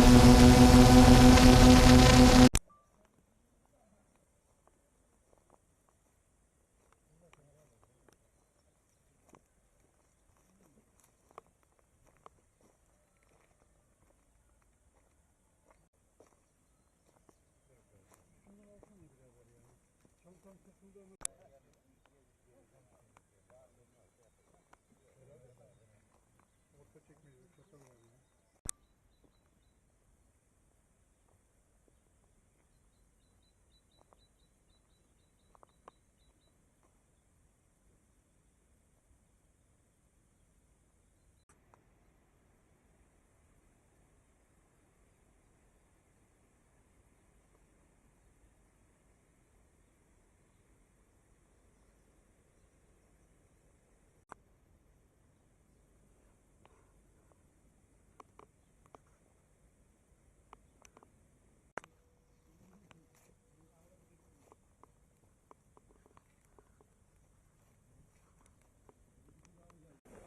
Orta çekmeyi kasalım ya.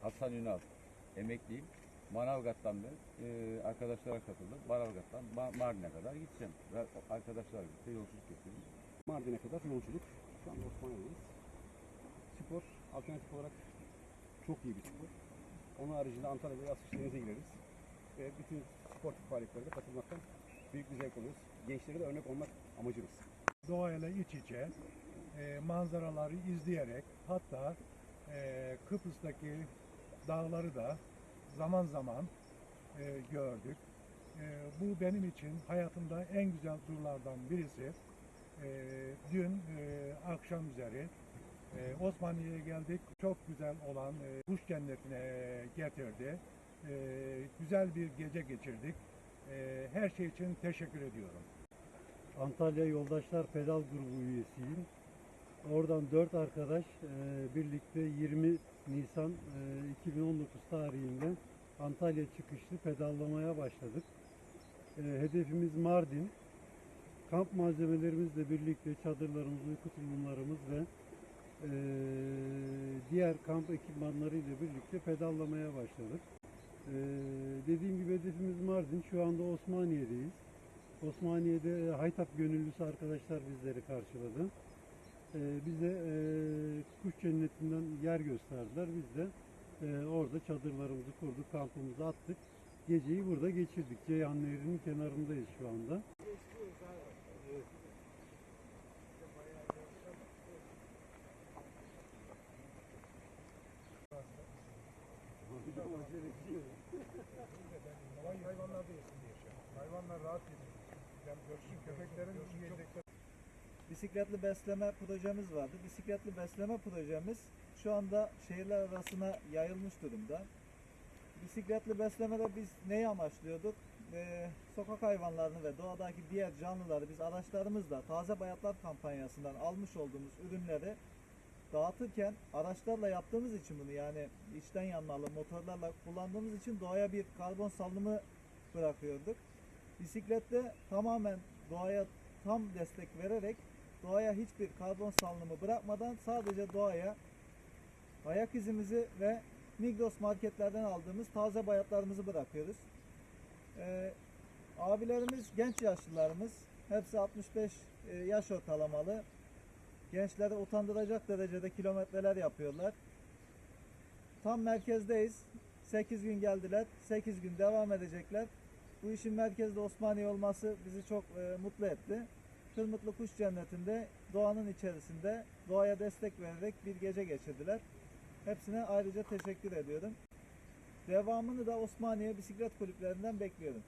Hasan Ünal, emekliyim. Manavgat'tan ben arkadaşlara katıldım. Manavgat'tan Mardin'e kadar gideceğim. Ve arkadaşlarla birlikte yolculuk yapıyorum. Mardin'e kadar yolculuk. Şu anda Osmaniye'deyiz. Spor, alternatif olarak çok iyi bir spor. Onun haricinde Antalya'da yaz kış denize gireriz. Ve bütün sportif faaliyetlere katılmaktan büyük bir zevk alıyoruz. Gençlere de örnek olmak amacımız. Doğayla iç içe, manzaraları izleyerek, hatta Kıbrıs'taki dağları da zaman zaman gördük. Bu benim için hayatımda en güzel turlardan birisi. Dün akşam üzeri Osmaniye'ye geldik. Çok güzel olan kuş cennetine getirdi. Güzel bir gece geçirdik. Her şey için teşekkür ediyorum. Antalya Yoldaşlar Pedal Grubu üyesiyim. Oradan 4 arkadaş birlikte 20 Nisan 2019 tarihinde Antalya çıkışlı pedallamaya başladık. Hedefimiz Mardin. Kamp malzemelerimizle birlikte çadırlarımız, uyku tulumlarımız ve diğer kamp ekipmanlarıyla birlikte pedallamaya başladık. Dediğim gibi hedefimiz Mardin. Şu anda Osmaniye'deyiz. Osmaniye'de Haytap gönüllüsü arkadaşlar bizleri karşıladı. Bize kuş cennetinden yer gösterdiler. Biz de orada çadırlarımızı kurduk, kampımızı attık. Geceyi burada geçirdik. Ceyhan Nehri'nin kenarındayız şu anda. Hayvanlar da yesin diye şey. Hayvanlar rahat yesin. Yani görsün köpeklerin yiyecekleri. Bisikletli besleme projemiz vardı. Bisikletli besleme projemiz şu anda şehirler arasına yayılmış durumda. Bisikletli beslemede biz neyi amaçlıyorduk? Sokak hayvanlarını ve doğadaki diğer canlıları biz araçlarımızla Taze Bayatlar kampanyasından almış olduğumuz ürünleri dağıtırken araçlarla yaptığımız için bunu, yani içten yanmalı motorlarla kullandığımız için doğaya bir karbon salınımı bırakıyorduk. Bisiklette tamamen doğaya tam destek vererek doğaya hiçbir karbon salınımı bırakmadan sadece doğaya ayak izimizi ve Migros marketlerden aldığımız taze bayatlarımızı bırakıyoruz. Abilerimiz, genç yaşlılarımız, hepsi 65 yaş ortalamalı. Gençleri utandıracak derecede kilometreler yapıyorlar. Tam merkezdeyiz. 8 gün geldiler. 8 gün devam edecekler. Bu işin merkezde Osmaniye olması bizi çok mutlu etti. Kırmıtlı Kuş Cenneti'nde doğanın içerisinde doğaya destek vererek bir gece geçirdiler. Hepsine ayrıca teşekkür ediyorum. Devamını da Osmaniye bisiklet kulüplerinden bekliyorum.